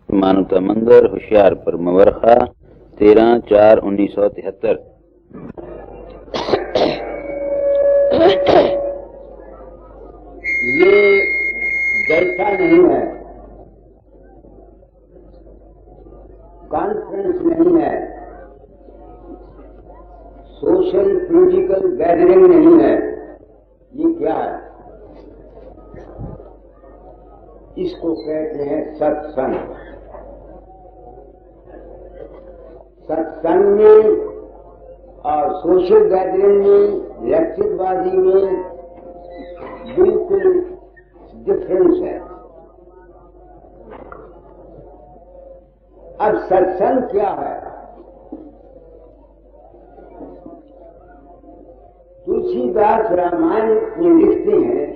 मानवता मंदिर होशियारपुर मवरखा 13/4/1973। ये जलसा नहीं है, कॉन्फ्रेंस नहीं है, सोशल पॉलिटिकल गैदरिंग नहीं है। ये क्या है? इसको कहते हैं सत्संग। सत्संग में और सोशल गैदरिंग में, लेक्चरबाजी में बिल्कुल डिफरेंस है। अब सत्संग क्या है? तुलसीदास रामायण में लिखते हैं,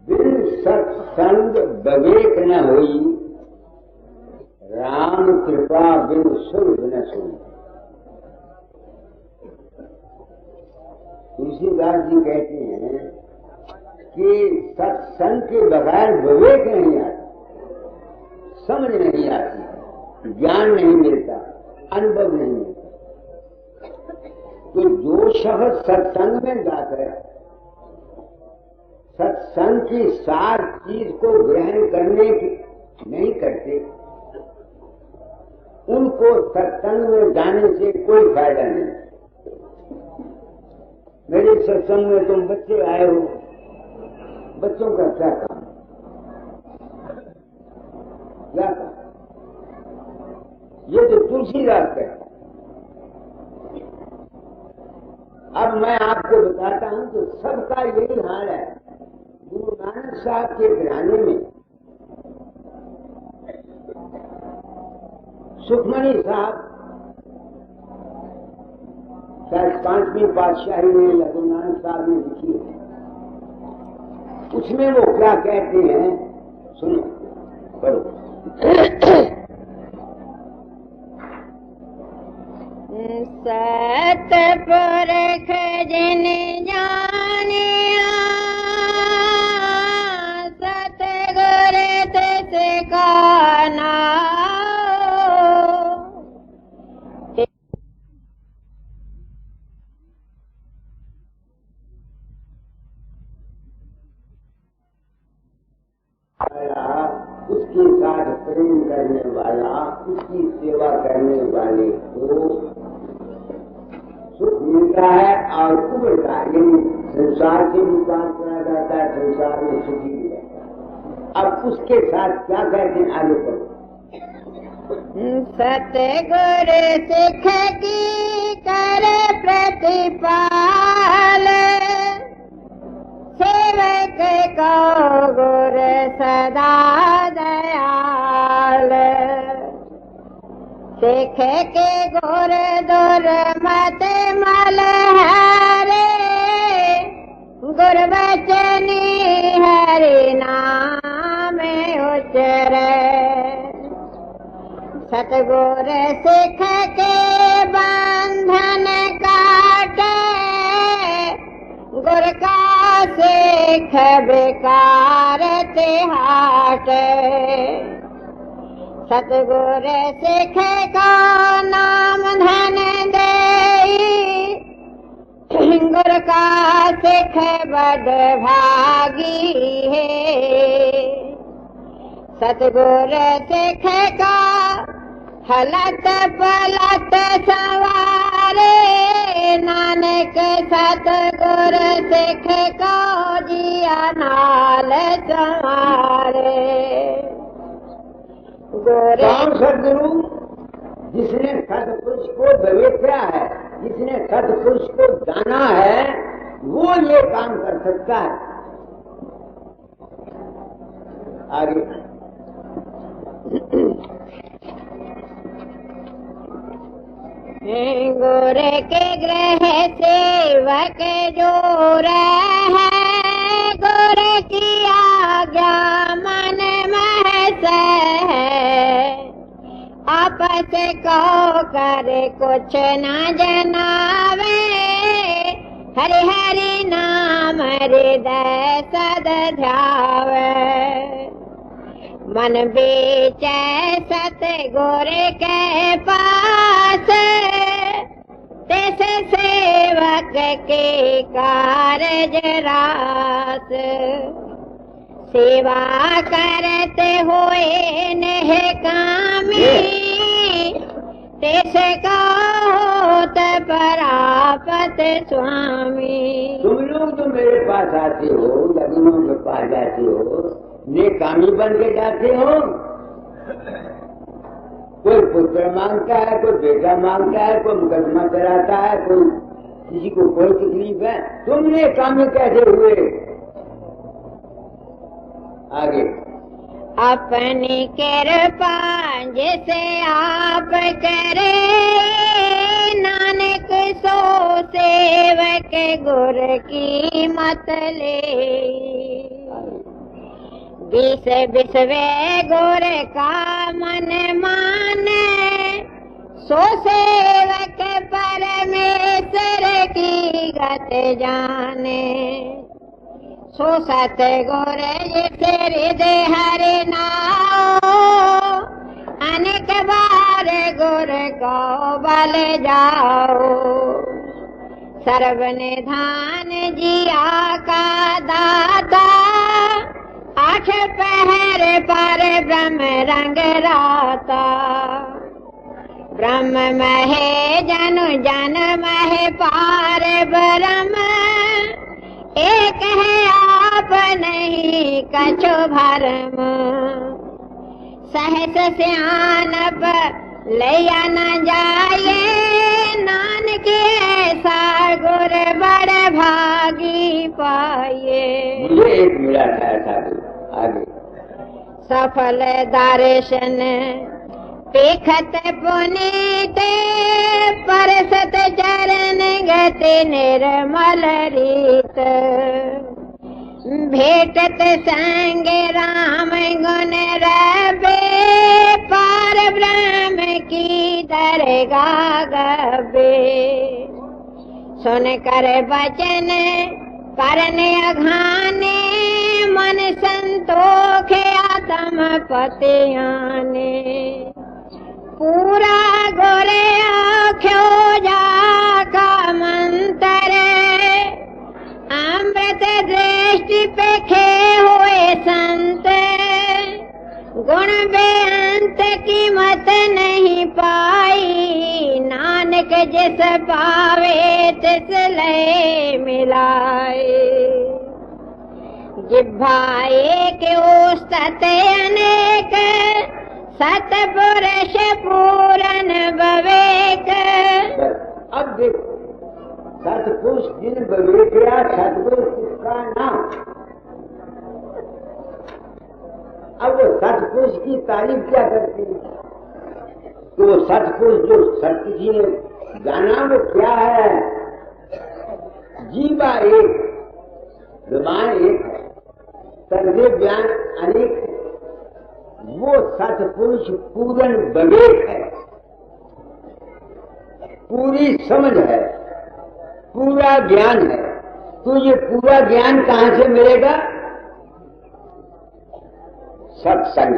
बिन सत्संग विवेक न होई, राम कृपा बिन सुरभ न सोई। तुलसीदास जी कहते हैं कि सत्संग के बगैर विवेक नहीं आता, समझ नहीं आती, ज्ञान नहीं मिलता, अनुभव नहीं मिलता। तो जो शब्द सत्संग में जाकर सत्संग की सार चीज को ग्रहण करने की नहीं करते, उनको सत्संग में जाने से कोई फायदा नहीं। मेरे सत्संग में तुम बच्चे आए हो, बच्चों का क्या काम? क्या काम? ये तो तुलसीदास कहता। अब मैं आपको बताता हूं तो सबका यही हाल है। गुरु नानक साहब के घराने में सुखमणि साहब शायद 5वीं पातशाही में या गुरु नानक साहब ने लिखी है। उसमें वो क्या कहते हैं सुनो, पढ़ो। सतपुरख जिन जानिया, सतगुर तिस का नाम। उसके साथ प्रेम करने वाला, उसकी सेवा करने वाले को सुख मिलता है और उबरता है, यानी संसार से भी पार करा जाता है, संसार में सुखी भी रहता है। अब उसके साथ क्या कहते हैं, आगे पढ़ो। सतगुर सिख की कर प्रतिपाल, सेवक को गुर सदा दयाल। सिख के गुर दुर्मत मल हरे, गुर बचनी हरि नाम उचरे। सतगुर सिख के बंधन काटे, गुर का सिख बेकार तिहाटे। सतगुर सिख का नाम धन देई, गुर का सिख बड़ भागी है। सतगुर सिख का हलत पलत सवारे, नानक सतगुर सिख को जिया नाल संवारे। कौन सदगुरु? जिसने सतपुरुष को विवेका है, जिसने सतपुरुष को जाना है, वो ये काम कर सकता है। आगे गुर के ग्रह सेवक जो रहे, गुर की आज्ञा मन महस है। आपस को कर कुछ न जनावे, हरि हरि नाम हृदय सद ध्यावे। मन बेचे सतगुर के पास, तिस सेवक के कारज रास। सेवा करते हुए निहकामी, तिस का होत परापत स्वामी। तुम लोग तो मेरे पास आते हो, लग्नों के पास जाते हो, नेकामी बन के जाते हो। कोई पुत्र मांगता है, कोई बेटा मांगता है, कोई मुकदमा चलाता है, कोई किसी को कोई तकलीफ है, तुम नेकामी कैसे हुए? आगे अपनी कृपा जिसे आप करे, नानक सो सेवक गुर की मत ले। बीस बिसवे गुर का मन माने, सो सेवक परमेश्वर की गत जाने। सो सतगुर जिसे हृदय हरि नाओ, अनेक बार गुर को बल जाओ। सर्व निधान जिया का दाता, आठ पहर पर ब्रह्म रंग राता। ब्रह्म महे जनु जन महे पार ब्रह्म, एक है आप नहीं कछु भरम। सहस सियानप लिया न जाए, नानक ऐसा गुर बड़ भागी पाए। मुझे एक मिला था आगे सफल दर्शन पेखत पुनीत, परसत चरण गति निर्मल रीत। भेटत संग राम गुण रबे, पार ब्रह्म की दरगाह गबे। सुन कर बचन करने अघाने, मन संतोष आत्म पतियाने। पूरा गोरे आख्यो जा का मंत्र, अमृत दृष्टि पे खे हुए संत। गुण बेअंत कीमत नहीं पाई, नानक जिस पावे तिस ले मिलाए। जिह्वा एक उस्तत अनेक, सतपुरुष पूरन विवेक। अब देखो, सतपुरुष जिन विवेक या सतपुरुष किसका नाम। अब वो सतपुरुष की तारीफ क्या करती है? तो वो सतपुरुष जो सत्य जी ने जाना वो क्या है? जीवा एक, जुबान एक है, सर्वे ज्ञान अनेक है। वो सतपुरुष पूर्ण विवेक है, पूरी समझ है, पूरा ज्ञान है। तो ये पूरा ज्ञान कहां से मिलेगा? सत्संग।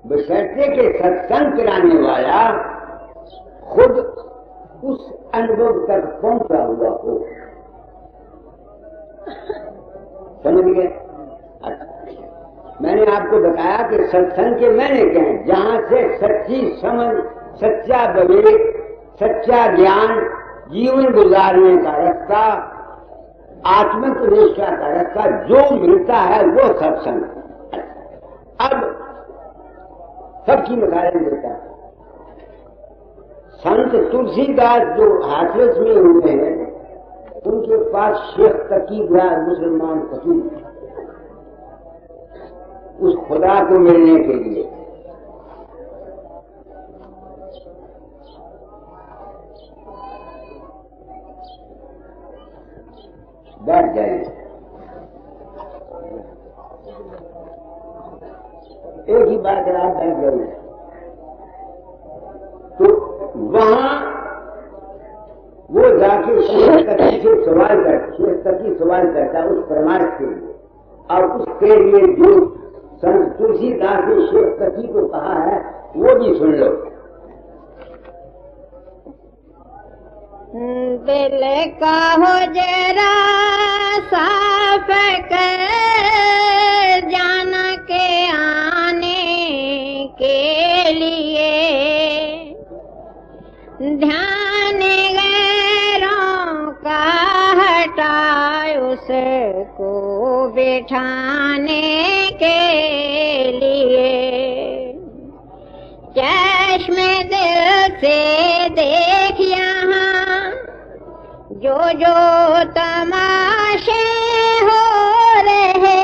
बशर्ते के सत्संग कराने वाला खुद उस अनुभव तक पहुंचा हुआ हो। समझ गए? मैंने आपको बताया कि सत्संग के मैंने क्या है, जहां से सच्ची समझ, सच्चा विवेक, सच्चा ज्ञान, जीवन गुजारने का रास्ता, आत्मनिष्ठा का रास्ता जो मिलता है वो सत्संग। अब सबकी मिसालें देता है। संत तुलसीदास जो हाथरस में हुए हैं, उनके पास शेख तकी गया मुसलमान फकीर उस खुदा को मिलने के लिए। बैठ जाइए। एक ही बात है, आप बैठ जाइए। तो वहां वो जाके शेख तकी से सवाल करता, शेख तकी सवाल करता उस परमार्थ के लिए और उसके लिए जो संत तुलसीदास ने शेख कथी को कहा है वो भी सुन लो। दिल का हो जरा साफ कर जाना के आने के लिए, ध्यान गैरों का हटाए उसको बिठाने के लिए, चश्मे दिल से देख यहाँ जो जो तमाशे हो रहे,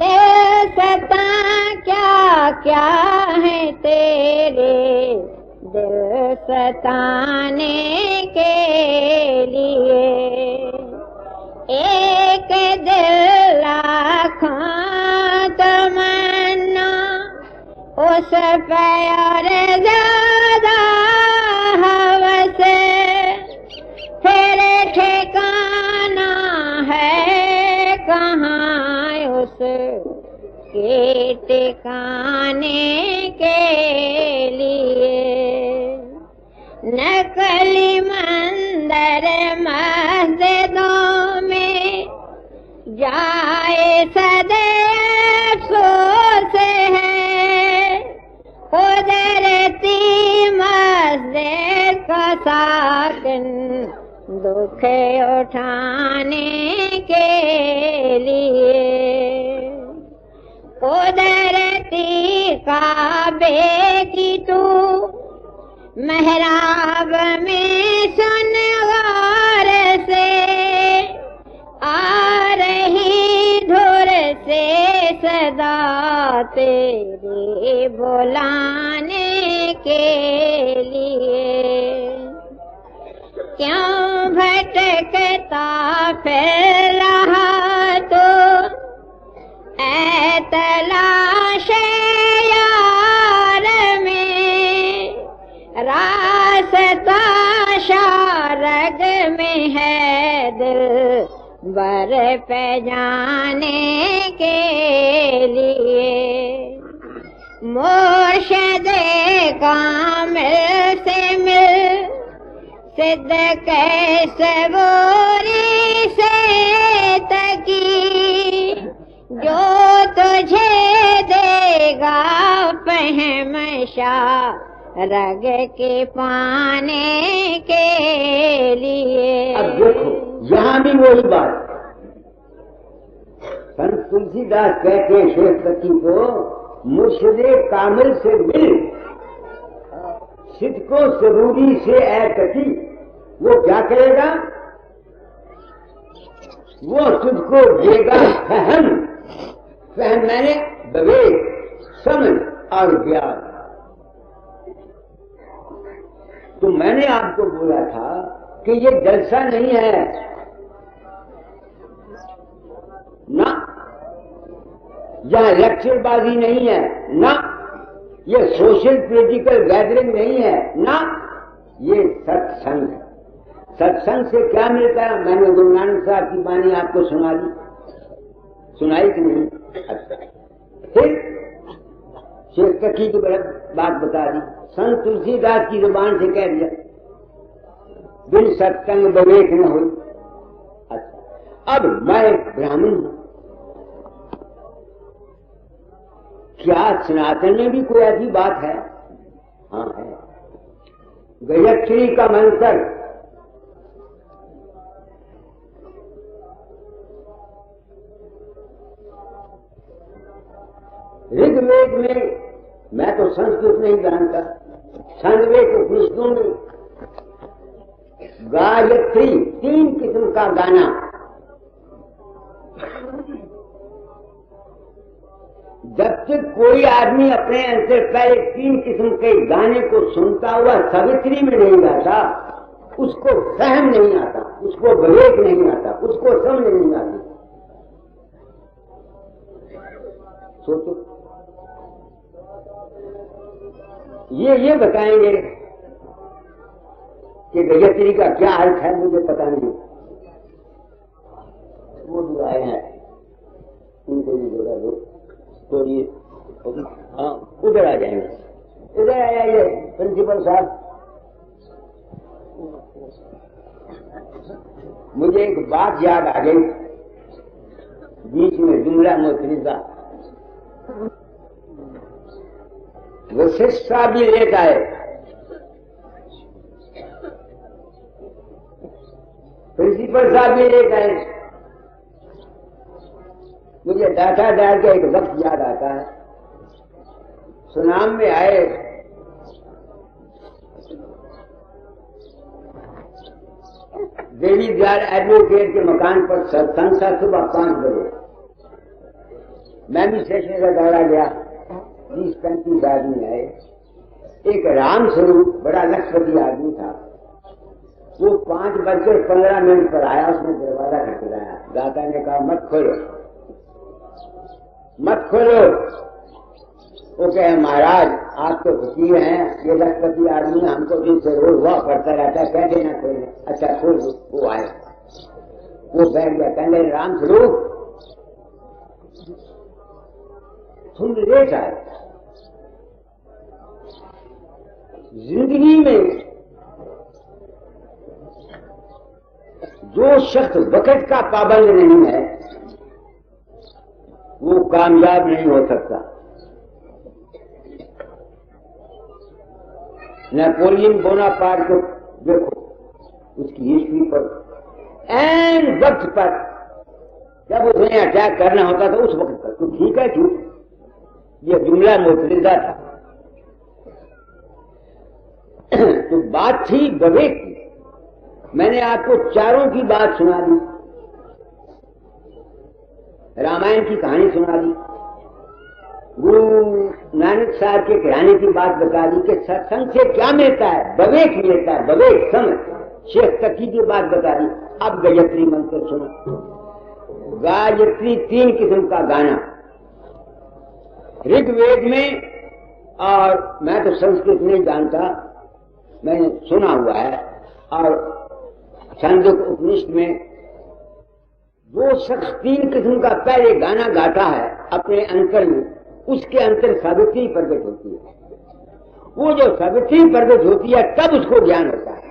दिल सता क्या क्या है तेरे दिल सताने के लिए, एक दिल लाखों तमन्ना उस प्यार ज्यादा हवस, फिर ठिकाना है कहाँ उस के ठिकाने के लिए, नकली मंदिर मस्जिदों में जाए सदैव अफसोस है, कुदरती मस्जिद का साकिन दुख उठाने के लिए, कुदरती काबे की तू मेहराब में सुन गौर से, आ रही धुर से सदा तेरे बुलाने के लिए, क्यों भटकता फिर रहा तो ऐ तलाश यार में, रास्ता शारग में है दिल बर पे जाने के लिए, मुर्शिद कामिल से मिल सिद्ध कैसे बोरी से तकी, जो तुझे देगा पहमशा रग के पाने के लिए। अब देखो यहाँ भी वही बात, संत तुलसीदास कहते हैं शेख कथी को, मुर्शिदे कामिल से मिल सिद्ध को सरूरी से ऐ कथी, वो क्या करेगा, वो तुझको देगा फहम, फहम मैंने विवेक समझ और ज्ञान। तो मैंने आपको बोला था कि ये जलसा नहीं है ना, यह लेक्चरबाजी नहीं है ना, ये सोशल पॉलिटिकल गैदरिंग नहीं है ना, ये सत्संग है। सत्संग से क्या मिलता है, मैंने गुरु नानक साहब की वाणी आपको सुना दी, सुनाई कि नहीं? अच्छा, फिर शेख कथी की बात बता दी, संत तुलसीदास की जुबान से कह दिया बिन सत्संग विवेक न हो। अच्छा, अब मैं ब्राह्मण हूं, क्या सनातन में भी कोई ऐसी बात है? हाँ है, गायत्री का मंत्र ऋग्वेद में, मैं तो संस्कृत नहीं जानता, छंदवेद उपनिषदों में गायत्री 3 किस्म का गाना, जब तक कोई आदमी अपने अंतर पहले 3 किस्म के गाने को सुनता हुआ सावित्री में नहीं गाता, उसको सहम नहीं आता, उसको विवेक नहीं आता, उसको समझ नहीं आती। सोचो, ये बताएंगे कि गायत्री का क्या अर्थ है, मुझे पता नहीं, वो भी आए हैं, उनको भी कर दो तो ये हाँ उधर आ जाएंगे, इधर आ जाइए प्रिंसिपल साहब। मुझे एक बात याद आ गई, बीच में जुमला मुतरिजा वशिष्ठ साहब भी लेट आए, प्रिंसिपल साहब भी लेट आए। मुझे डाटा डाल के एक वक्त याद आता है, सुनाम में आए, देवी द्वार एडवोकेट के मकान पर सत्संग था सुबह 5 बजे। मैं भी स्टेशन का दौड़ा गया, 30-35 आदमी आए। एक राम स्वरूप बड़ा लखपति आदमी था, वो 5:15 पर आया, उसने दरवाजा खटखटाया। दाता ने कहा मत खोलो मत खोलो। वो कहे महाराज आप तो फकीर हैं, ये लखपति आदमी हमको दिन से रोज हुआ पड़ता रहता है, कैसे ना खोले। अच्छा खोल दो। वो आए, वो बैठ गया, कहने राम स्वरूप तुम लेट आए। जिंदगी में जो शख्स वक्त का पाबंद नहीं है वो कामयाब नहीं हो सकता। नेपोलियन बोनापार्ट को देखो, उसकी हिस्ट्री पर एन वक्त पर जब उसने अटैक करना होता था उस वक्त पर तो ठीक है झूठ, ये जुमला मुतरिजा था। तो बात थी विवेक की। मैंने आपको चारों की बात सुना दी, रामायण की कहानी सुना दी, गुरु नानक साहब के घराने की बात बता दी कि सत्संग से क्या मिलता है, विवेक मिलता है, विवेक समझ। शेख तकी की बात बता दी। अब गायत्री मंत्र सुनो। गायत्री 3 किस्म का गाना ऋग्वेद में, और मैं तो संस्कृत नहीं जानता, मैंने सुना हुआ है, और छांदोग्य उपनिषद में वो शख्स 3 किस्म का पहले गाना गाता है अपने अंतर में, उसके अंतर सावित्री प्रकट होती है। वो जो सावित्री प्रकट होती है तब उसको ज्ञान होता है,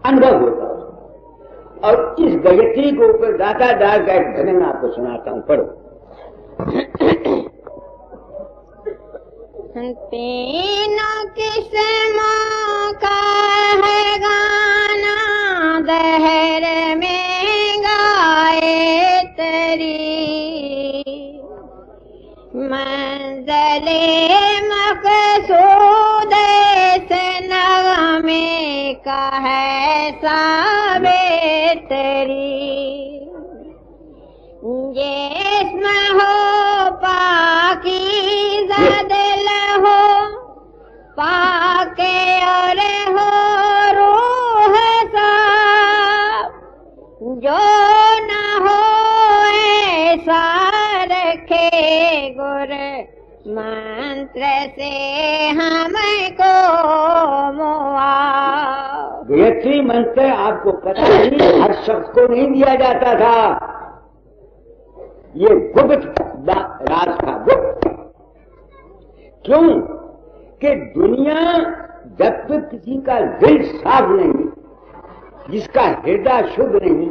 अनुभव होता है। और इस गायत्री के ऊपर दाता डाल का एक भजन आपको सुनाता हूं, पढ़ो। तीनों किस्मों का है गाना, दहर में गाए तरी, मंज़िले मक़सूद से नग़मे का है सावेतरी। जिस्म हो पाकीज़ा दिल हो पाके और हो रूह साफ़, जो न हो ऐसा रखे गुर मंत्र से हमको मुआफ़। गायत्री मंत्र आपको पता नहीं, हर शख्स को नहीं दिया जाता था, ये गुप्त राज था, गुप्त। क्यों कि दुनिया जब तक किसी का दिल साफ नहीं, जिसका हृदय शुद्ध नहीं,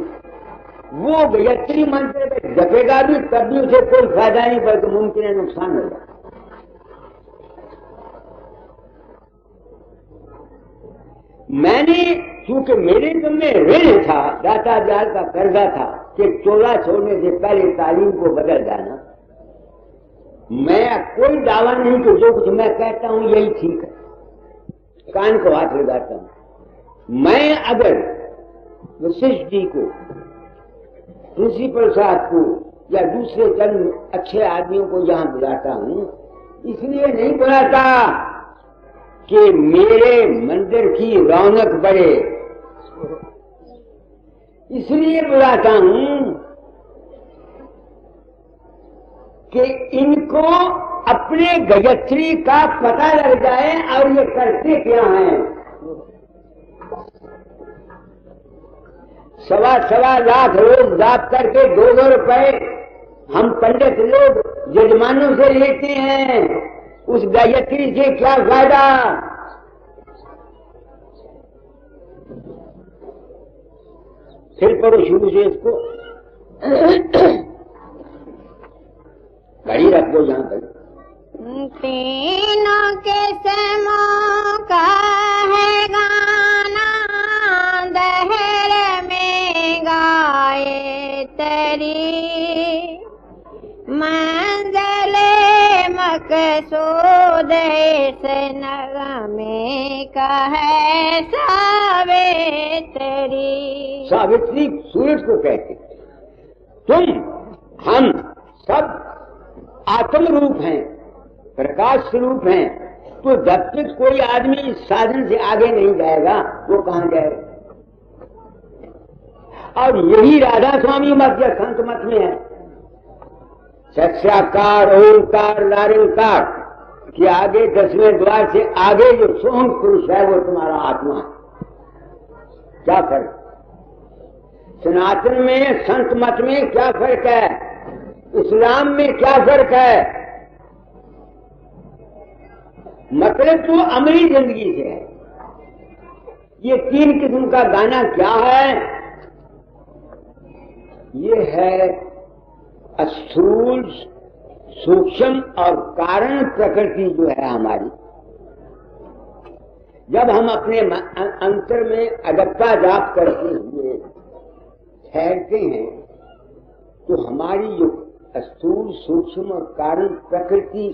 वो गायत्री मंत्र में जपेगा भी तब भी उसे कोई फायदा नहीं, बल्कि मुमकिन है नुकसान होगा। मैंने चूंकि मेरे में ऋण था, दाता जाल का कर्जा था कि चोला छोड़ने से पहले तालीम को बदल जाना, मैं कोई दावा नहीं कि जो कुछ मैं कहता हूं यही ठीक है, कान को हाथ लगाता हूं। मैं अगर वशिष्ठ जी को, प्रिंसिपल साहब को या दूसरे चंद अच्छे आदमियों को यहां बुलाता हूं, इसलिए नहीं बुलाता कि मेरे मंदिर की रौनक बढ़े, इसलिए बुलाता हूं कि इनको अपने गायत्री का पता लग जाए और ये करते क्या हैं। सवा लाख लोग जाप करके 2-2 रुपए हम पंडित लोग यजमानों से लेते हैं, उस गायत्री से क्या फायदा? फिर पढ़ो शुरू से इसको, घड़ी रख दो जहां तक। तीनों किस्मों का है गाना, दहर में गाए तेरी, मंज़िले मकसूद इस नगमे का है सावित्री। सावित्री सूरज को कहते, तुम हम सब आत्म रूप हैं, प्रकाश स्वरूप हैं, तो जब तक कोई आदमी इस साधन से आगे नहीं जाएगा वो कहां जाएगा? और यही राधा स्वामी मत या संत मत में है, सत्याकार ओंकार नारिंकार के आगे 10वें द्वार से आगे जो सोहम पुरुष है वो तुम्हारा आत्मा है। क्या फर्क? सनातन में संत मत में क्या फर्क है? इस्लाम में क्या फर्क है? मतलब तो अमली जिंदगी से है। ये 3 किस्म का गाना क्या है? ये है स्थूल, सूक्ष्म और कारण प्रकृति जो है हमारी। जब हम अपने अंतर में अगत्ता जाप करते हुए ठहरते हैं तो हमारी जो स्थूल, सूक्ष्म और कारण प्रकृति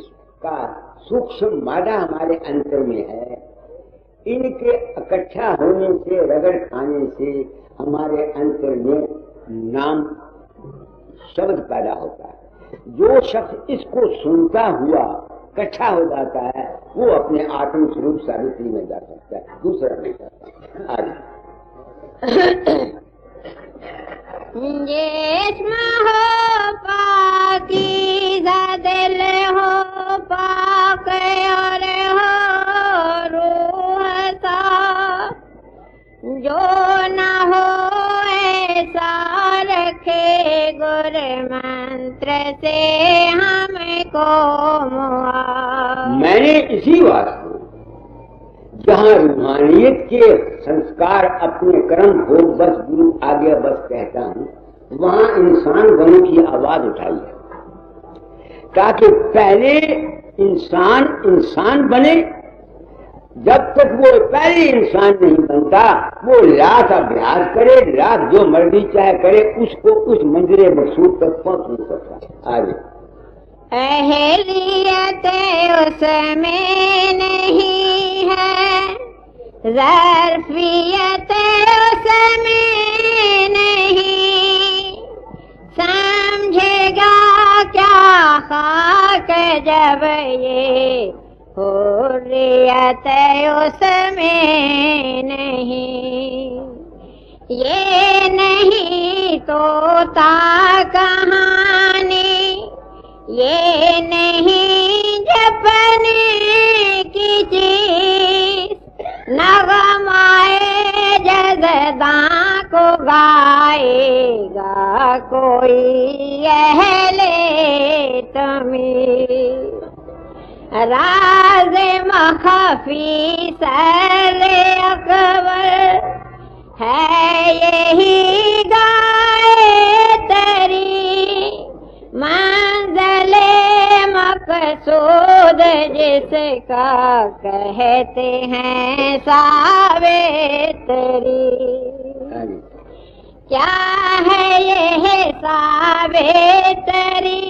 का सूक्ष्म मादा हमारे अंतर में है, इनके इकट्ठा होने से, रगड़ खाने से हमारे अंतर में नाम शब्द पैदा होता है। जो शख्स इसको सुनता हुआ इकट्ठा हो जाता है वो अपने आत्म स्वरूप सावित्री में जा सकता है, दूसरा नहीं जाता। आगे जिस्म हो पाकीज़ा, दिल हो पाक और हो रूह सा, जो न हो ऐसा रखे गुर मंत्र से हमको मुआ। मैंने इसी बात को जहाँ रूहानियत के संस्कार अपने कर्म भोग बस गुरु आगे बस कहता हूँ, वहाँ इंसान बनने की आवाज उठाई है, ताकि पहले इंसान बने। जब तक वो पहले इंसान नहीं बनता वो लाख अभ्यास करे, लाख जो मर्जी चाहे करे, उसको उस मंजिल मकसूद तक पहुंच नहीं सकता। आगे अहलियत उसमें नहीं है, ज़र्फियत उसमें नहीं, समझेगा क्या खाक जब ये हुर्रियत उसमें नहीं। ये नहीं तोता कहानी, ये नहीं जपने की चीज, नगमाए जज़दा को गाएगा कोई अहले तमीज। राज मखफी सर अकबर है यही गाए तेरी, मंज़िले मकसूद जिसका कहते हैं सावित्री। क्या है ये सावित्री,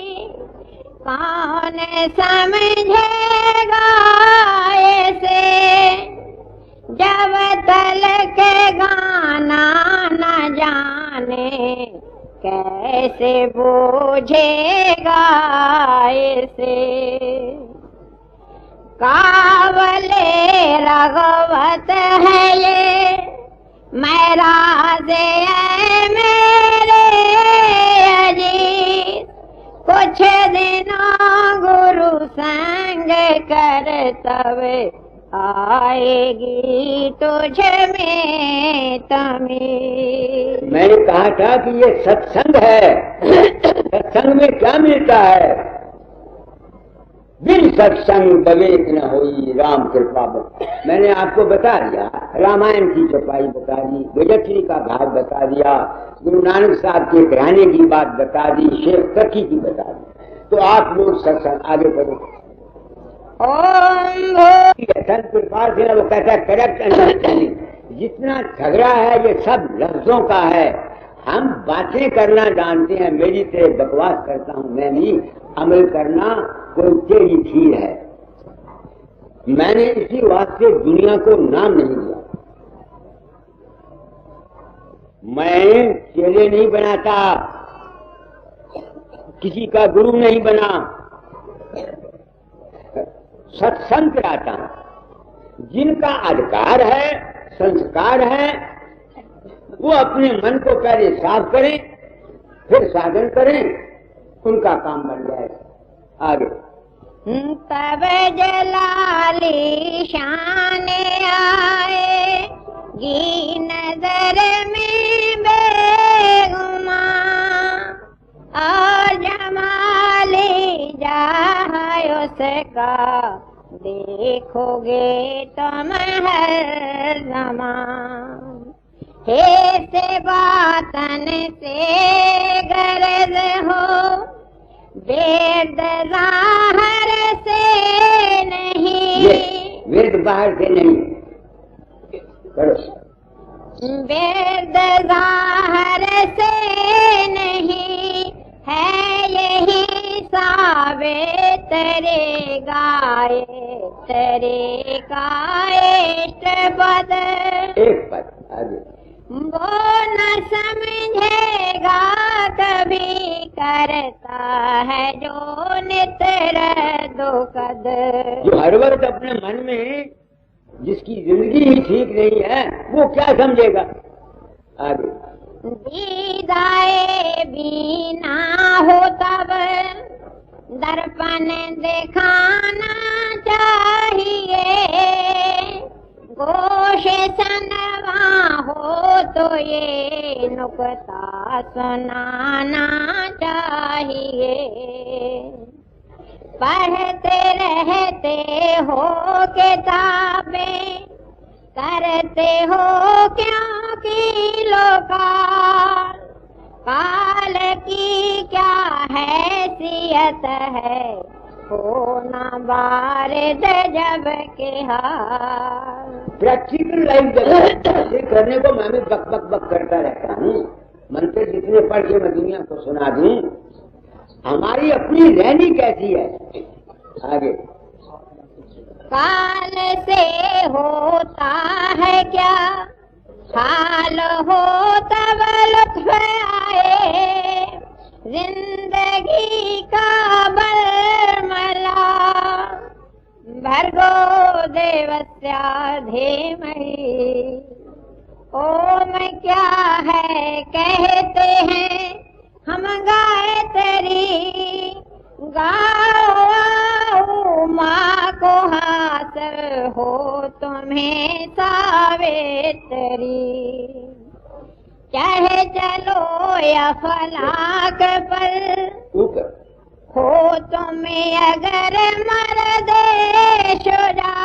कौन समझेगा ऐसे, जब तलक गाना न जाने कैसे बूझेगा इसे। कावले रग़बत है ये महराज़े मेरे अजीज, कुछ दिनों गुरु संग कर तब आएगी तुझ में तमीज। मैंने कहा था कि ये सत्संग है। सत्संग में क्या मिलता है? बिन सत्संग विवेक न होई राम कृपा। मैंने आपको बता दिया, रामायण की चौपाई बता दी, गजश्री का भाव बता दिया, गुरु नानक साहब के घराने की बात बता दी, शेख तकी की बता दी। तो आप लोग सत्संग आगे बढ़ो। संत कृपा से वो कहता है करेक्ट अंडरस्टैंडिंग। जितना झगड़ा है ये सब लफ्जों का है। हम बातें करना जानते हैं, मेरी तरह बकवास करता हूं मैं भी, अमल करना कोई तेरी खीर है। मैंने इसी वास्ते दुनिया को नाम नहीं दिया। मैं चेले नहीं बनाता, किसी का गुरु नहीं बना, सत्संग कराता हूं। जिनका अधिकार है, संस्कार है, वो अपने मन को पहले साफ करें, फिर साधन करें, उनका काम बन जाएगा। आगे तब जलाली शान आए गी नजर में बेगुमा और जमाली जहां उसका देखोगे तुम हर ज़मान। हे से बातन से गरज हो वेद ज़ाहर से नहीं। वेद बाहर से नहीं करो। वेद ज़ाहर से नहीं है यही सावे तेरे गाए तेरे का इष्ट पद। एक पद आगे। वो न समझेगा कभी करता है जो नितर दुखद। जो हर वक्त अपने मन में जिसकी जिंदगी ही ठीक नहीं है वो क्या समझेगा? आगे। दीदाए भी ना हो तब दर्पण दिखाना चाहिए। गोश सनवा हो तो ये नुक्ता सुनाना चाहिए। पढ़ते रहते हो किताबें करते हो क्योंकि लोकाल काल की क्या हैसियत है होना बारिद जब के हाल। प्रैक्टिकल लाइफ करने को मैं भी बक बक बक करता रहता हूँ। मंत्र जितने पढ़ के मैं दुनिया को सुना दूं। हमारी अपनी रहनी कैसी है? आगे। काल से होता है क्या हाल हो तब लुत्फ आए। जिंदगी का बरमला भर्गो देवस्या धीमहि। ओम क्या है कहते हैं हम गायत्री। गाओ माँ को हासिल हो तुम्हें सावित्री। चाहे चलो या फलाक पर हो तुम्हें अगर मर्द शुजा।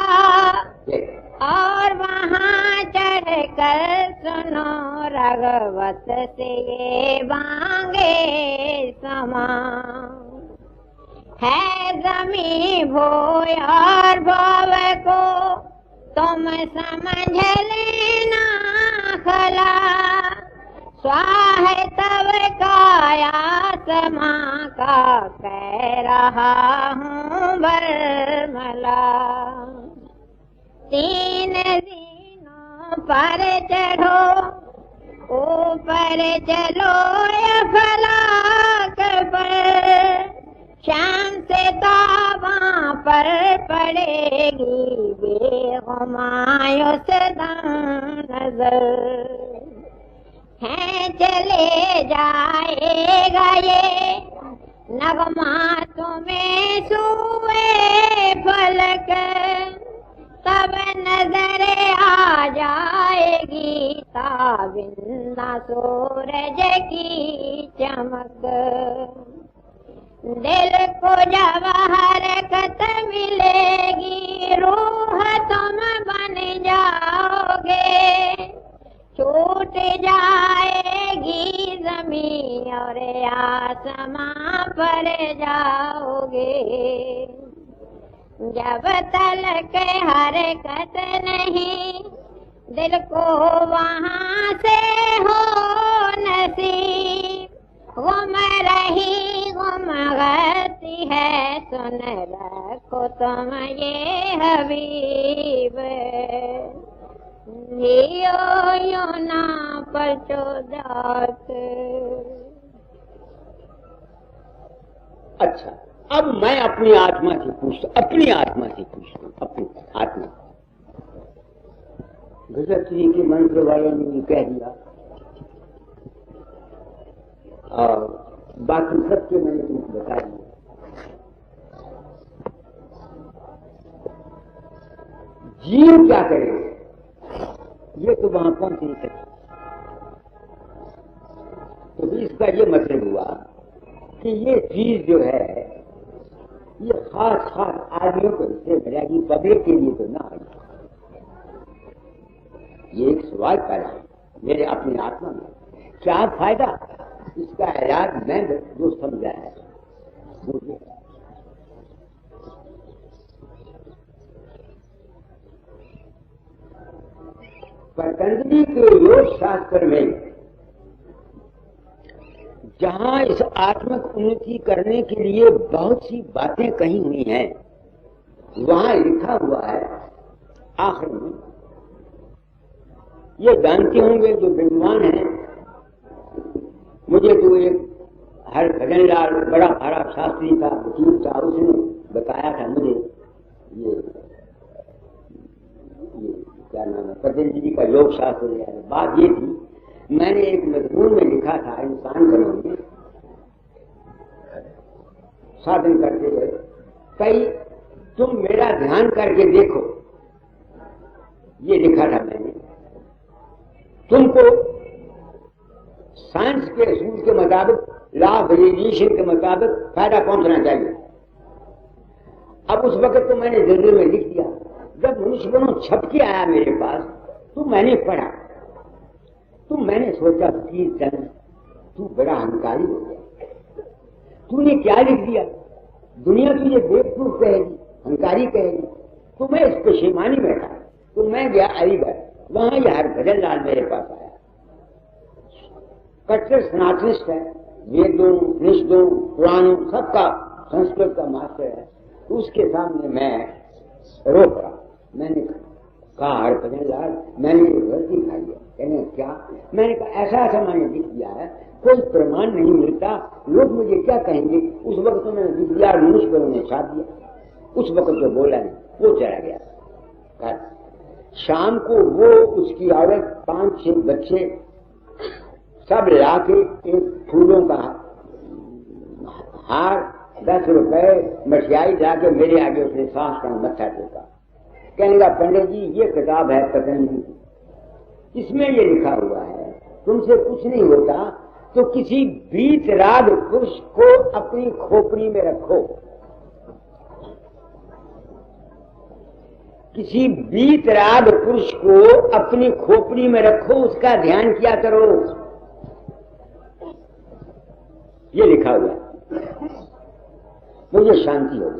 और वहाँ चढ़ कर सुनो रघुवत से ये बांगे समा। है जमी भोय और भव को तुम समझ लेना खला। स्वाह तब काया समा का कह रहा हूँ बरमला। तीन दिनों पर चढ़ो ऊपर चलो या फलाक पर। शाम से तावा पर पड़ेगी बेगुमायूस नजर। है चले जाएगा ये नगमा तुम्हें सुए फलक। तब नजरे आ जाएगी ताबिंदा सूरज की चमक। दिल को जब हरकत मिलेगी रूह तुम बन जाओगे। छूट जाएगी जमीन और आसमां पर जाओगे। जब तलक हरकत नहीं दिल को वहाँ से हो नसीब। गुम रही गुम गती है सुन रखो तुम ये हबीब। जियो यो ना पचोदात। अच्छा, अब मैं अपनी आत्मा से पूछता, अपनी आत्मा से पूछता हूं, अपनी आत्मा। गजब जी के मंत्र वालों ने भी कह दिया और बाकी सबके मैंने तुमको बता दिया। जीव क्या करेंगे ये तो वहां पहुंच नहीं सकते। तो इसका ये मतलब हुआ कि ये चीज जो है ये खास आदमियों को इससे मिलेगी, पब्लिक के लिए तो ना आई। ये एक सवाल पैदा है मेरे अपनी आत्मा में, क्या फायदा? इसका इलाज मैं जो समझा है मुझे। पतंजलि के योग शास्त्र में जहां इस आत्मिक उन्नति करने के लिए बहुत सी बातें कही हुई हैं, वहां लिखा हुआ है आखिर में, ये जानते होंगे जो विद्वान हैं, मुझे तो एक हर भजन लाल बड़ा भारा शास्त्री था, वकील था, उसने बताया था मुझे ये क्या नाम है पतंजलि का योग शास्त्र है। बात ये थी, मैंने एक मजमून में लिखा था इंसान बनोगे साधन करते हुए, कई तुम मेरा ध्यान करके देखो, ये लिखा था मैंने। तुमको साइंस के असूल के मुताबिक, लॉ ऑफ रेडिएशन के मुताबिक फायदा पहुंचना चाहिए। अब उस वक्त तो मैंने जरूर में लिख दिया। जब मनुष्य बनो छप के आया मेरे पास तो मैंने पढ़ा, तो मैंने सोचा कि जन तू बड़ा अहंकारी हो गया, तूने क्या लिख दिया? दुनिया तुझे बेवकूफ कहेगी, अहंकारी कहेगी। तो मैं इस पेशेमानी में था, तो मैं गया अलीगढ़, वहां यह भजन लाल मेरे पास आया, कट्टर सनातनिस्ट है, वेदों निषदों पुराणों सबका संस्कृत का मास्टर है। उसके सामने मैं रो पड़ा। मैंने कहा हर भजन लाल मैंने गलती खाई है। कहने क्या? मैंने कहा ऐसा ऐसा मैंने लिख दिया है, कोई प्रमाण नहीं मिलता, लोग मुझे क्या कहेंगे? उस वक्त तो मैंने लिख दिया, मनुष्य पर उन्हें छाप दिया। उस वक्त जो बोला नहीं, वो चला गया। शाम को वो उसकी औरत 5-6 बच्चे सब लाके एक फूलों का हार 10 रुपए मठियाई लाके मेरे आगे उसने सांस का मत्था टेका। कहने लगा पंडित जी ये किताब है पतंजलि, इसमें ये लिखा हुआ है तुमसे कुछ नहीं होता तो किसी वीतराग पुरुष को अपनी खोपड़ी में रखो, किसी वीतराग पुरुष को अपनी खोपड़ी में रखो, उसका ध्यान किया करो, ये लिखा हुआ है। मुझे शांति होगी।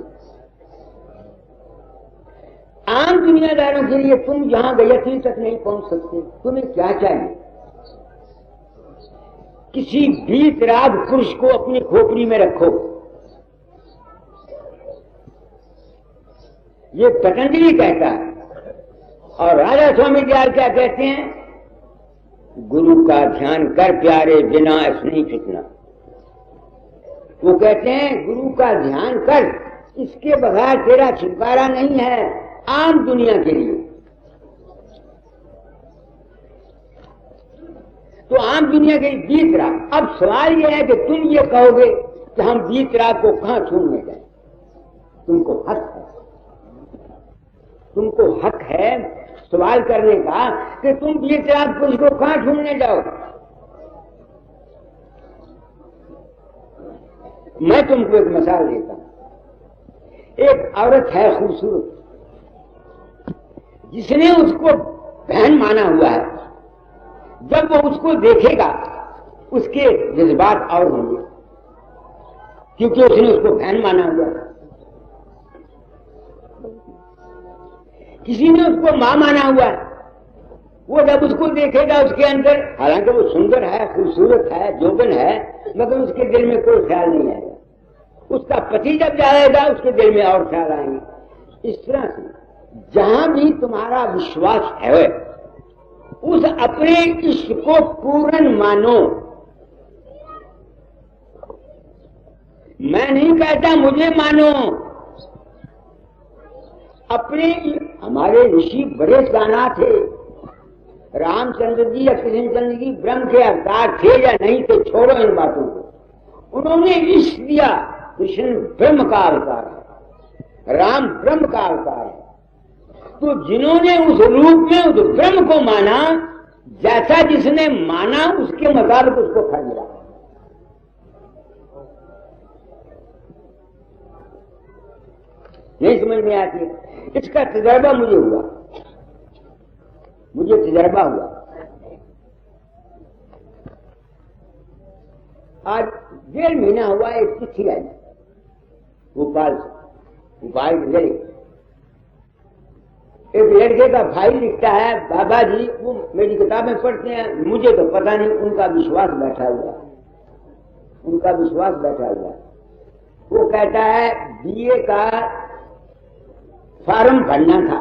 आम दुनियादारों के लिए तुम जहां गयत्री तक नहीं पहुंच सकते, तुम्हें क्या चाहिए? किसी वीतराग पुरुष को अपनी खोपड़ी में रखो। ये पतंजलि कहता है। और राजा स्वामी दयाल क्या कहते हैं? गुरु का ध्यान कर प्यारे, बिना स्नेह छुटना। वो कहते हैं गुरु का ध्यान कर, इसके बगैर तेरा छुटकारा नहीं है आम दुनिया के लिए। तो आम दुनिया के लिए वीतराग। अब सवाल यह है कि तुम ये कहोगे कि हम वीतराग को कहां छूने गए? तुमको हक है। तुमको हक है सवाल करने का कि तुम वीतराग पुरुष को कहां ढूंढने जाओ। मैं तुमको एक मिसाल देता हूं। एक औरत है खूबसूरत, जिसने उसको बहन माना हुआ है। जब वो उसको देखेगा उसके जज्बात और होंगे, क्योंकि उसने उसको बहन माना हुआ है। किसी ने उसको मां माना हुआ है, वो जब उसको देखेगा उसके अंदर, हालांकि वो सुंदर है, खूबसूरत है, जोबन है, मगर उसके दिल में कोई ख्याल नहीं आएगा। उसका पति जब जाएगा उसके दिल में और ख्याल आएंगे। इस तरह से जहां भी तुम्हारा विश्वास है उस अपने इष्ट को पूर्ण मानो। मैं नहीं कहता मुझे मानो, अपने हमारे ऋषि बड़े जाना थे। रामचंद्र जी या कृष्णचंद्र जी ब्रह्म के अवतार थे या नहीं थे, छोड़ो इन बातों को। उन्होंने इष्ट दिया। कृष्ण ब्रह्म का अवतार है, राम ब्रह्म का अवतार है। तो जिन्होंने उस रूप में उस ब्रह्म को माना, जैसा जिसने माना उसके मुताबिक उसको फल मिला। नहीं समझ में आती है। इसका तजर्बा मुझे हुआ, मुझे तजर्बा हुआ। आज 1.5 महीना हुआ एक चिट्ठी आई भोपाल से। भोपाल के एक लड़के का भाई लिखता है, बाबा जी वो मेरी किताबें पढ़ते हैं, मुझे तो पता नहीं, उनका विश्वास बैठा हुआ, उनका विश्वास बैठा हुआ। वो कहता है बीए का फॉर्म भरना था।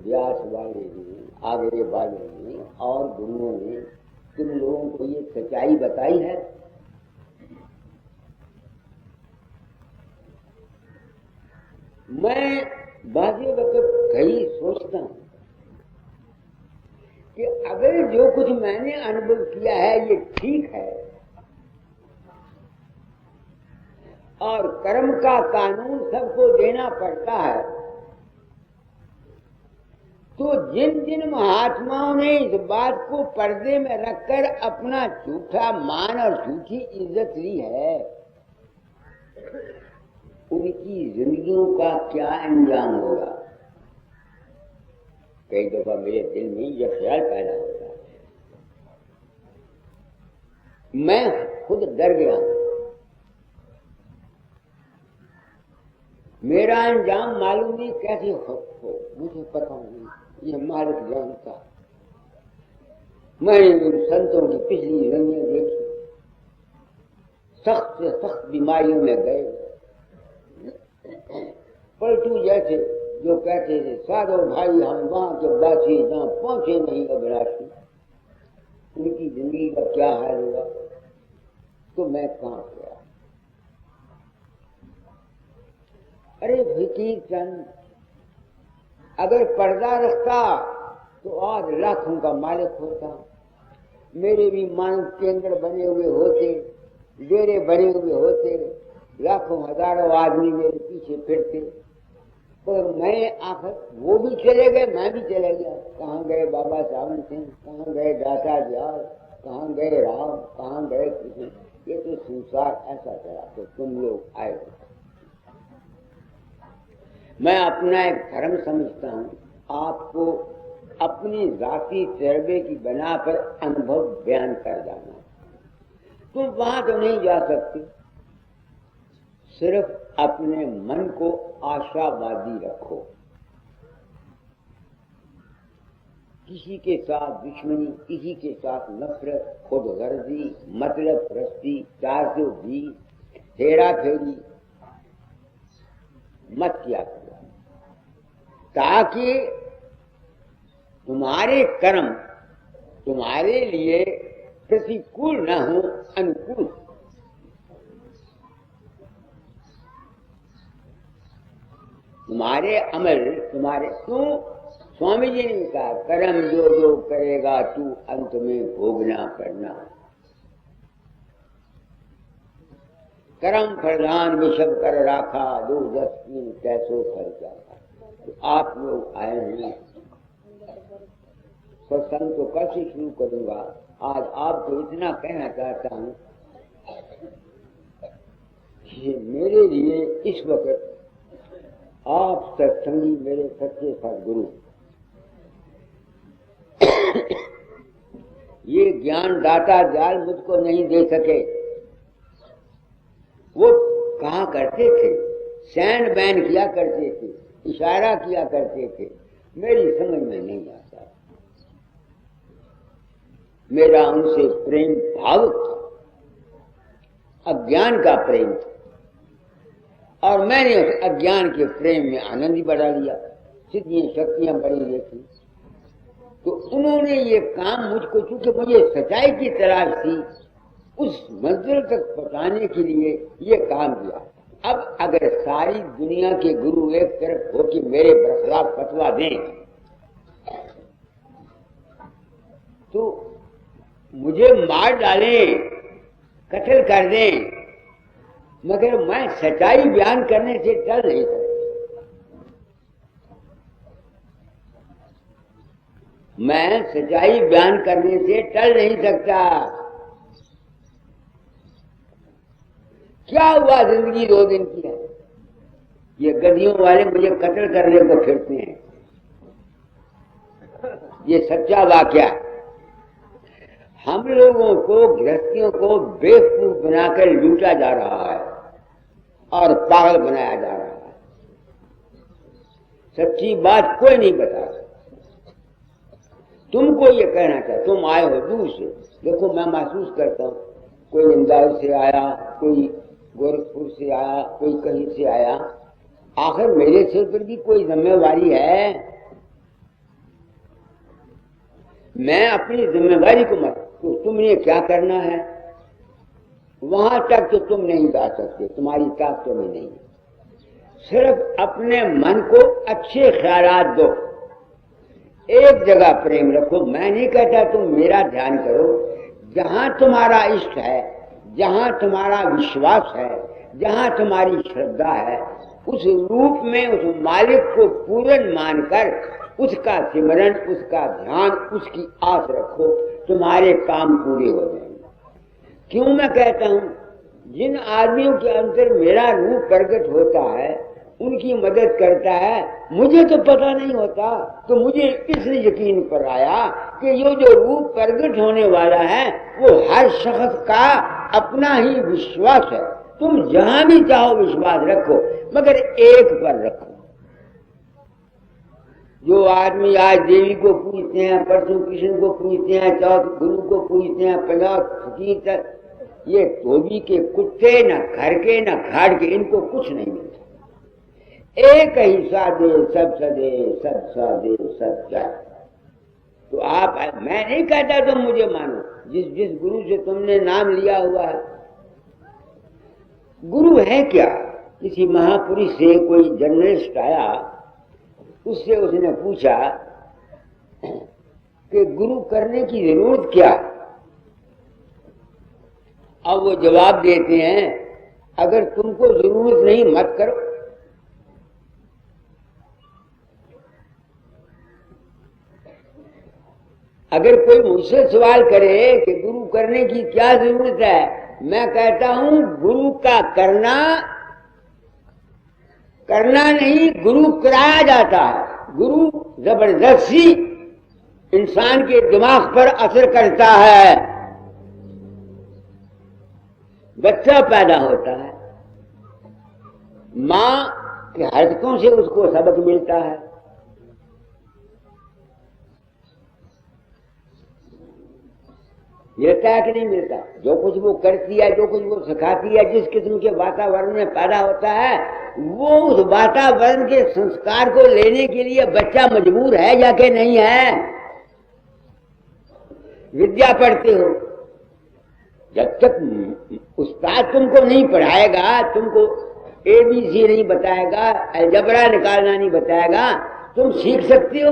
व्यास वाले ने, आगे वाले ने और गुरुओं ने तुम लोगों को ये सच्चाई बताई है। मैं बाज़ वक्त कहीं सोचता हूं कि अगर जो कुछ मैंने अनुभव किया है ये ठीक है और कर्म का कानून सबको देना पड़ता है, तो जिन जिन महात्माओं ने इस बात को पर्दे में रखकर अपना झूठा मान और झूठी इज्जत ली है, उनकी जिंदगियों का क्या अंजाम होगा। कई दफा मेरे दिल में यह ख्याल पैदा होता है, मैं खुद डर गया हूं। मेरा अंजाम मालूम नहीं कैसे हो, मुझे पता नहीं, ये मालिक जानता। मैंने उन संतों की पिछली जिंदगियां देखी, सख्त से सख्त बीमारियों में गए, पलटू जैसे जो कहते थे साधो भाई हम वहां के बासी जहां पहुंचे नहीं अभिलाषी, उनकी जिंदगी का क्या हाल हुआ, तो मैं कहां गया। अरे फकीर चंद अगर पर्दा रखता तो आज लाखों का मालिक होता। मेरे भी मानव केंद्र बने हुए होते, डेरे बने हुए होते, लाखों हजारों आदमी मेरे पीछे फिरते, पर मैं आखिर वो भी चले गए, मैं भी चले गया। कहाँ गए बाबा सावन सिंह, कहाँ गए दाता दयाल, कहाँ गए राम, कहाँ गए कृष्ण। ये तो संसार ऐसा चला, तो तुम लोग आए। मैं अपना एक धर्म समझता हूँ आपको अपनी जाति तजर्बे की बना पर अनुभव बयान कर जाना। तुम वहां तो नहीं जा सकते, सिर्फ अपने मन को आशावादी रखो। किसी के साथ दुश्मनी, किसी के साथ नफरत, खुदगर्जी, मतलब प्रस्ती, 420, हेरा फेरी मत किया करो, ताकि तुम्हारे कर्म तुम्हारे लिए प्रतिकूल न हो, अनुकूल। तुम्हारे अमल तुम्हारे तू, स्वामी जी ने कहा कर्म जो जो करेगा तू अंत में भोगना पड़ना। कर्म प्रधान विषम कर राखा, 2-10 कैसो खर्चा। तो आप लोग आए हैं, सत्संग तो कल से शुरू करूंगा। आज आपको इतना कहना चाहता हूं कि मेरे लिए इस वक्त आप सत्संगी मेरे सच्चे सदगुरु, ये ज्ञान दाता जाल मुझको नहीं दे सके। वो कहा करते थे, सैंड बैन किया करते थे, इशारा किया करते थे, मेरी समझ में नहीं आता। मेरा उनसे प्रेम भाव था, अज्ञान का प्रेम था, और मैंने उस अज्ञान के प्रेम में आनंद ही बढ़ा लिया, सिद्धियां शक्तियां बढ़ी देखी। तो उन्होंने ये काम मुझको, चूंकि मुझे सच्चाई की तलाश थी, उस मंजिल तक पहुंचाने के लिए ये काम किया। अब अगर सारी दुनिया के गुरु एक तरफ हो कि मेरे बरखलाफ फतवा दें, तो मुझे मार डालें, कत्ल कर दें, मगर मैं सच्चाई बयान करने से टल नहीं सकता। मैं सच्चाई बयान करने से टल नहीं सकता। क्या हुआ, जिंदगी 2 दिन की है, ये गधियों वाले मुझे कत्ल करने को फिरते हैं, ये सच्चा वाकया। हम लोगों को, गृहस्थियों को बेवकूफ बनाकर लूटा जा रहा है और पागल बनाया जा रहा है। सच्ची बात कोई नहीं बता। तुमको ये कहना चाहिए, तुम आए हो दूर से, देखो मैं महसूस करता हूं, कोई इंदौर से आया, कोई गोरखपुर से आया, कोई कहीं से आया, आखिर मेरे सिर पर भी कोई जिम्मेवारी है। मैं अपनी जिम्मेवारी को मत, तो तुमने क्या करना है, वहां तक तो तुम नहीं जा सकते, तुम्हारी ताकत में नहीं। सिर्फ अपने मन को अच्छे ख्यालात दो, एक जगह प्रेम रखो। मैं नहीं कहता तुम मेरा ध्यान करो, जहां तुम्हारा इष्ट है, जहां तुम्हारा विश्वास है, जहां तुम्हारी श्रद्धा है, उस रूप में उस मालिक को पूर्ण मानकर उसका सिमरन, उसका ध्यान, उसकी आस रखो, तुम्हारे काम पूरे हो जाएंगे। क्यों मैं कहता हूं, जिन आदमियों के अंदर मेरा रूप प्रकट होता है, उनकी मदद करता है, मुझे तो पता नहीं होता, तो मुझे इसलिए यकीन पर आया कि ये जो रूप प्रकट होने वाला है वो हर शख्स का अपना ही विश्वास है। तुम जहां भी चाहो विश्वास रखो, मगर एक पर रखो। जो आदमी आज देवी को पूजते हैं, परसों कृष्ण को पूजते हैं, चौथ गुरु को पूजते हैं, 50 फकीर तक, ये धोबी के कुत्ते, न घर के न घाट के, इनको कुछ नहीं मिलता। एक ही साधे सब सदे, सब साधे सब जाए। तो आप, मैं नहीं कहता तुम मुझे मानो, जिस जिस गुरु से तुमने नाम लिया हुआ है। गुरु है क्या? किसी महापुरुष से कोई जर्नलिस्ट आया, उससे उसने पूछा कि गुरु करने की जरूरत क्या? अब वो जवाब देते हैं, अगर तुमको जरूरत नहीं मत करो। अगर कोई मुझसे सवाल करे कि गुरु करने की क्या जरूरत है, मैं कहता हूं गुरु का करना नहीं, गुरु कराया जाता है। गुरु जबरदस्ती इंसान के दिमाग पर असर करता है। बच्चा पैदा होता है, मां की हरकतों से उसको सबक मिलता है। मिलता है कि नहीं मिलता? जो कुछ वो करती है, जो कुछ वो सिखाती है, जिस किस्म के वातावरण में पैदा होता है, वो उस वातावरण के संस्कार को लेने के लिए बच्चा मजबूर है या कि नहीं है? विद्या पढ़ते हो, जब तक उस्ताद तुमको नहीं पढ़ाएगा, तुमको ABC नहीं बताएगा, अलजबरा निकालना नहीं बताएगा, तुम सीख सकते हो।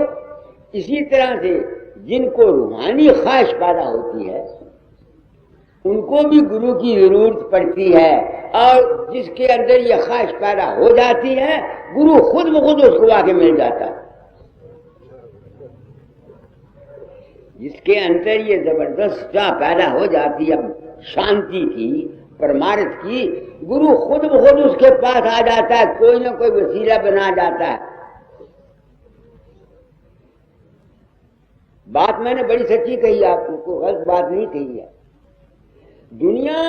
इसी तरह से जिनको रूहानी ख्वाहिश पैदा होती है, उनको भी गुरु की जरूरत पड़ती है। और जिसके अंदर ये ख्वाहिश पैदा हो जाती है, गुरु खुद ब खुद उसको आके मिल जाता है। जिसके अंदर ये जबरदस्त चाह पैदा हो जाती है शांति की, परमार्थ की, गुरु खुद ब खुद उसके पास आ जाता है, कोई ना कोई वसीला बना जाता है। बात मैंने बड़ी सच्ची कही, आपको कोई गलत बात नहीं कही है। दुनिया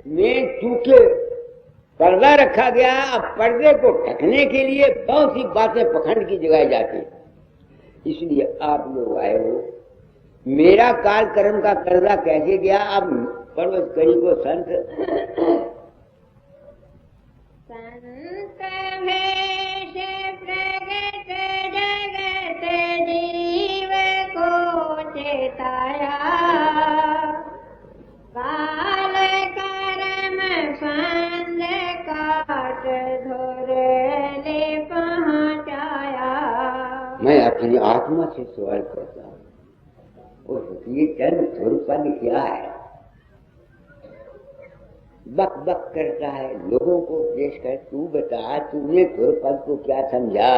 में चूंकि पर्दा रखा गया, अब पर्दे को ढकने के लिए बहुत सी बातें पखंड की जगाई जाती हैं। इसलिए आप लोग आए हो, मेरा काल कर्म का कर्जा कैसे गया, अब पर्वत करी को संत भेष प्रगट जगत जीव को चेताया, काल कर्म फंद काट धुर ले पहुंचाया। मैं अपनी आत्मा से सवाल करता हूँ, ये जन्म ध्रुपद क्या है? बक बक करता है, लोगों को पेश कर, तू बता तूने ध्रुपद को क्या समझा?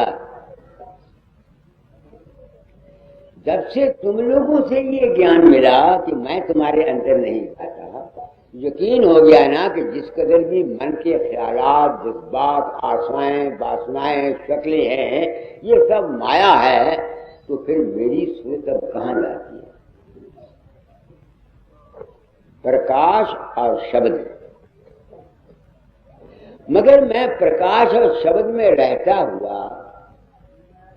जब से तुम लोगों से ये ज्ञान मिला कि मैं तुम्हारे अंदर नहीं आता, यकीन हो गया ना कि जिस कदर भी मन के ख्यालात, जज्बात, आशाएं, वासनाएं, शक्लें हैं, ये सब माया है, तो फिर मेरी सूरत अब कहाँ जाती है? प्रकाश और शब्द। मगर मैं प्रकाश और शब्द में रहता हुआ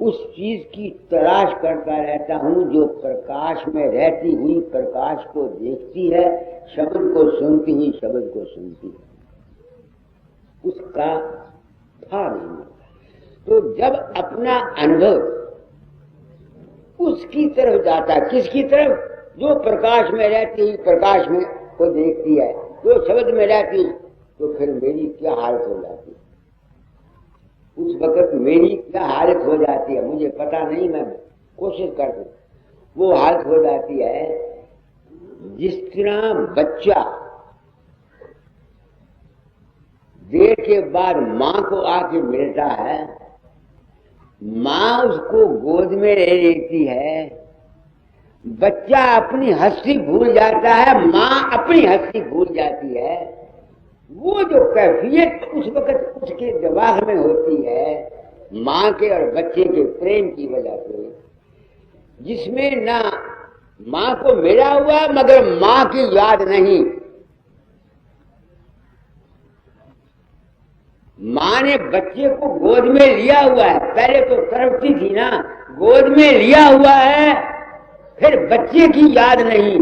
उस चीज की तलाश करता रहता हूं जो प्रकाश में रहती हुई प्रकाश को देखती है, शब्द को सुनती हुई शब्द को सुनती है। उसका था नहीं। तो जब अपना अनुभव उसकी तरफ जाता है, किसकी तरफ? जो प्रकाश में रहती हुई प्रकाश में को देखती है, जो शब्द में रहती, तो फिर मेरी क्या हालत हो जाती है? उस वक्त मेरी क्या हालत हो जाती है मुझे पता नहीं, मैं कोशिश करता हूं। वो हालत हो जाती है जिस तरह बच्चा देर के बाद मां को आके मिलता है, मां उसको गोद में ले लेती है, बच्चा अपनी हंसी भूल जाता है, मां अपनी हंसी भूल जाती है। वो जो कैफियत उस वक्त उसके दिमाग में होती है मां के और बच्चे के प्रेम की वजह से, जिसमें ना मां को मिला हुआ मगर मां की याद नहीं। मां ने बच्चे को गोद में लिया हुआ है, पहले तो तड़पती थी ना, गोद में लिया हुआ है, फिर बच्चे की याद नहीं।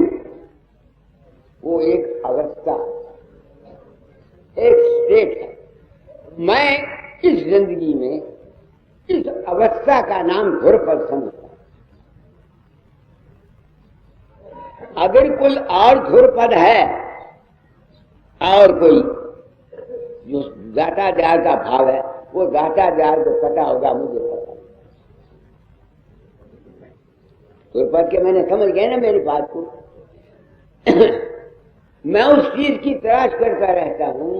वो एक अवस्था, एक स्टेट है। मैं इस जिंदगी में इस अवस्था का नाम ध्रुपद समझता हूं। अगर कोई और ध्रुपद है और कोई जो दाता द्यार का भाव है, वो दाता द्यार को पता होगा, मुझे पता। ध्रुपद के मैंने समझ गया ना मेरी बात को। मैं उस चीज की तलाश करता रहता हूं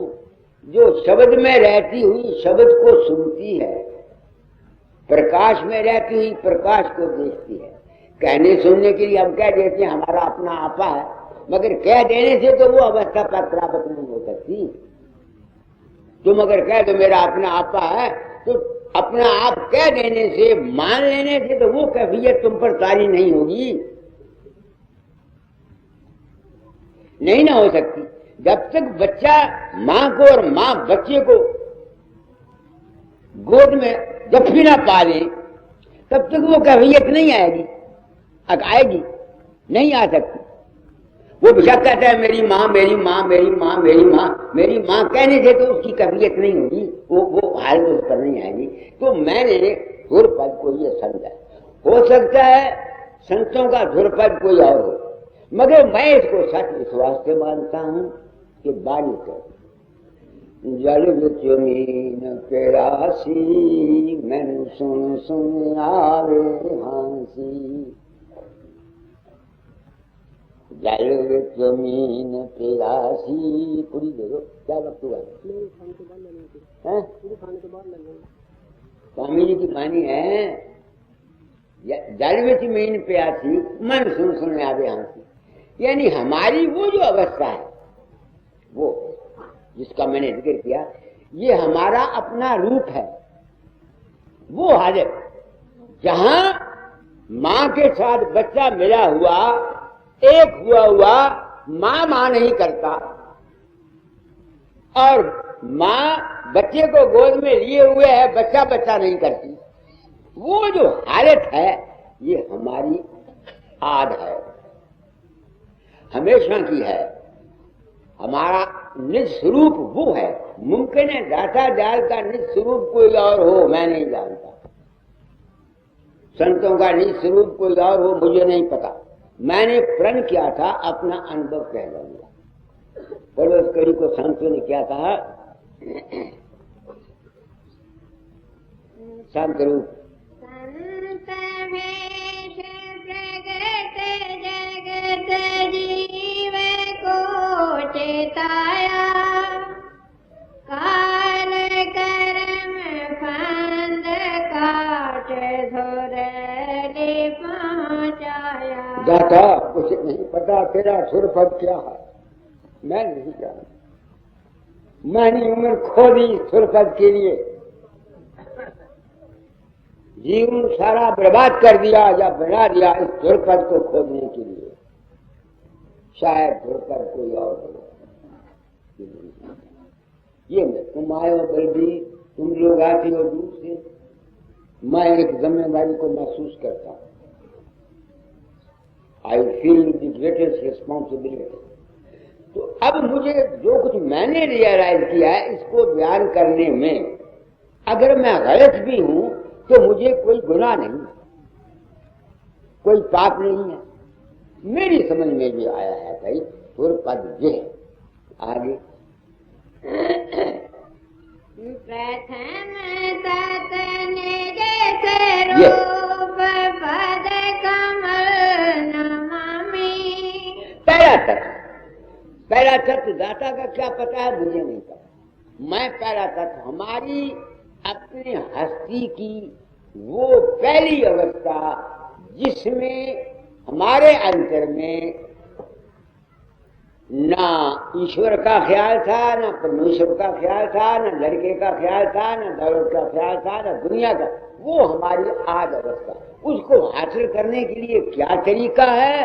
जो शब्द में रहती हुई शब्द को सुनती है, प्रकाश में रहती हुई प्रकाश को देखती है। कहने सुनने के लिए हम कह देते हैं हमारा अपना आपा है, मगर कह देने से तो वो अवस्था पर प्राप्त नहीं हो सकती। तुम अगर कह दो मेरा अपना आपा है, तो अपना आप कह देने से, मान लेने से तो वो कैफियत तुम पर तारी नहीं होगी, नहीं ना हो सकती। जब तक बच्चा मां को और मां बच्चे को गोद में जफ्फी ना पाले, तब तक वो कैफियत नहीं आएगी। आएगी नहीं आ सकती। वो बेशक कहता है मेरी माँ मेरी माँ मेरी माँ मेरी माँ मेरी माँ, कहने से तो उसकी कैफियत नहीं होगी, वो हालत उस पर नहीं आएगी। तो मैंने ध्रुपद को ये समझा। हो सकता है संतों का ध्रुपद कोई और हो, मगर मैं इसको सच विश्वास से मानता हूं कि बारिश जल जमीन के राशि मैंने सुन सुन आवे हांसी। जल जमीन प्यासी पूरी दे दो। क्या वक्त हुआ है? स्वामी जी की वाणी है, जल विच मीन प्यासी मन सुन सुन आवे हाँसी। यानी हमारी वो जो अवस्था है, वो जिसका मैंने जिक्र किया, ये हमारा अपना रूप है। वो हालत जहां मां के साथ बच्चा मिला हुआ, एक हुआ मां नहीं करता, और मां बच्चे को गोद में लिए हुए है, बच्चा नहीं करती। वो जो हालत है, ये हमारी आद है, हमेशा की है। हमारा निज स्वरूप वो है। मुमकिन है दाता जाल का निज स्वरूप कोई और हो, मैं नहीं जानता। संतों का निज स्वरूप कोई और हो, मुझे नहीं पता। मैंने प्रण किया था, अपना अनुभव कह दूंगा। पड़ोस कड़ी को संतों ने क्या कहा? शांत रूप संत भेष प्रगट जगत जीव को चेताया, काल कर्म फंद काट धुरले पहुंचाया। जाता कुछ नहीं पता, तेरा सुर पद क्या है मैं नहीं जानता। मैंने उम्र खो दी सुर पद के लिए, जीवन सारा बर्बाद कर दिया या बना दिया इस सुर पद को खोजने के लिए। शायद सुर पद कोई और हो। ये मैं, तुम आए हो बल्कि तुम लोग आते हो दूर से, मैं एक जिम्मेदारी को महसूस करता हूं। I feel the greatest responsibility. तो अब मुझे जो कुछ मैंने रियलाइज किया है, इसको बयान करने में अगर मैं गलत भी हूं तो मुझे कोई गुनाह नहीं, कोई पाप नहीं है। मेरी समझ में भी आया है भाई, सुर पद ये आगे प्रथम तत् निज स्वरूप पद कमल नमामि। पहला तत्व दाता का क्या पता है मुझे नहीं पता। मैं पहला तत्व, हमारी अपने हस्ती की वो पहली अवस्था जिसमें हमारे अंतर में ना ईश्वर का ख्याल था, ना परमेश्वर का ख्याल था, ना लड़के का ख्याल था, ना दौलत का ख्याल था, ना दुनिया का। वो हमारी आद अवस्था, उसको हासिल करने के लिए क्या तरीका है?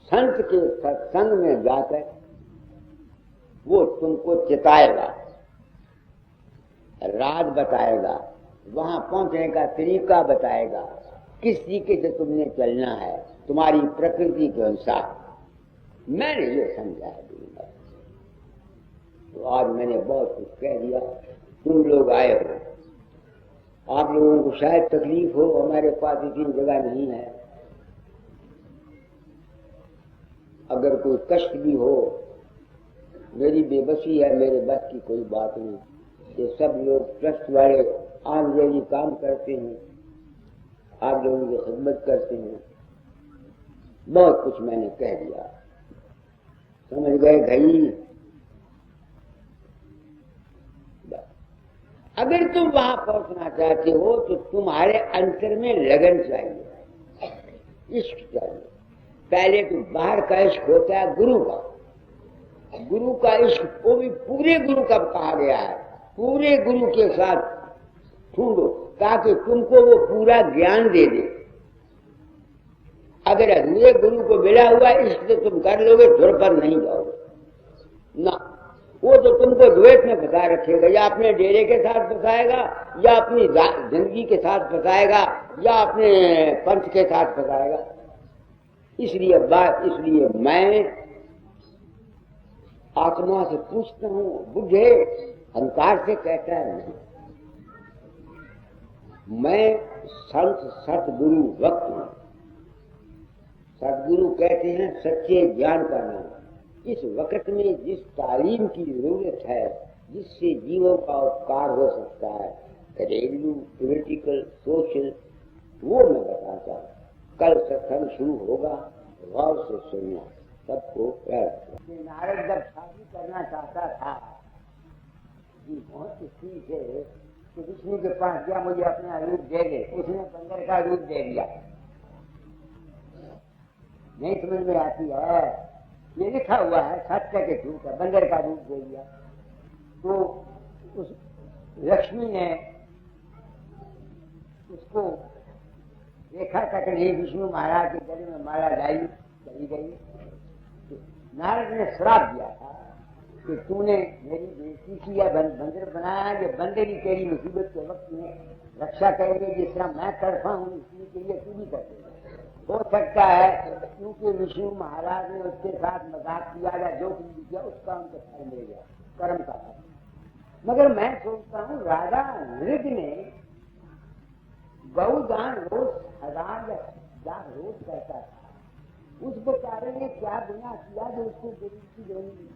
संत के सत्संग में जाकर वो तुमको चिताएगा, राज बताएगा, वहां पहुंचने का तरीका बताएगा, किस तरीके से तुमने चलना है तुम्हारी प्रकृति के अनुसार। मैंने ये समझा है। तो आज मैंने बहुत कुछ कह दिया, तुम लोग आए हो, आप लोगों को शायद तकलीफ हो, हमारे पास इतनी जगह नहीं है। अगर कोई कष्ट भी हो, मेरी बेबसी है, मेरे बस की कोई बात नहीं। ये सब लोग ट्रस्ट वाले आंजली काम करते हैं, आप लोगों की खिदमत करते हैं। बहुत कुछ मैंने कह दिया, समझ गए भाई? अगर तुम वहां पहुंचना चाहते हो तो तुम्हारे अंतर में लगन चाहिए, इश्क चाहिए। पहले तो बाहर का इश्क होता है गुरु का, गुरु का इश्क, वो भी पूरे गुरु का कहा गया है। पूरे गुरु के साथ ढूंढो ताकि तुमको वो पूरा ज्ञान दे दे। अगर अधूरे गुरु को मिला हुआ इश्क तो तुम कर लोगे, धुर पर नहीं जाओगे ना। वो तो तुमको द्वैत में फंसा रखेगा, या अपने डेरे के साथ फंसाएगा, या अपनी जिंदगी के साथ फंसाएगा, या अपने पंथ के साथ फंसाएगा। इसलिए मैं आत्मा से पूछता हूं, बुझे अहंकार से कहता है नहीं। मैं संत सतगुरु वक्त हूं। सतगुरु कहते हैं सच्चे ज्ञान का नाम। इस वक्त में जिस तालीम की जरूरत है, जिससे जीवों का उपकार हो सकता है, घरेलू, पॉलिटिकल, सोशल, वो मैं बताता हूं। गौर से सुनना, सबको प्रयास। नारद जब शादी करना चाहता था कि बहुत स्त्री से कि विष्णु के पास गया, मुझे अपना रूप दे दे, उसने बंदर का रूप दे दिया। नहीं समझ में आती है, ये लिखा हुआ है, सत्य के झूठ है, बंदर का रूप दे दिया। तो उस लक्ष्मी ने उसको देखा था कि नहीं, विष्णु महाराज के गले में माला डाली, चली गई। तो नारद ने श्राप दिया था कि तूने मेरी बेइज्जती की या बंदर बनाया, ये बंदर ही तेरी मुसीबत के वक्त में रक्षा करेंगे, जिस तरह मैं तड़फा हूँ इसलिए के लिए तू भी कर देगा। हो सकता है क्योंकि विष्णु महाराज ने उसके साथ मजाक किया या जो कुछ किया उसका उनको फल मिल गया, कर्म का फल। मगर मैं सोचता हूँ राजा नृग ने गौदान रोज 1000 या 1000 रोज करता था, उस बेचारे ने क्या गुनाह किया जो उसको बेइज्जती देनी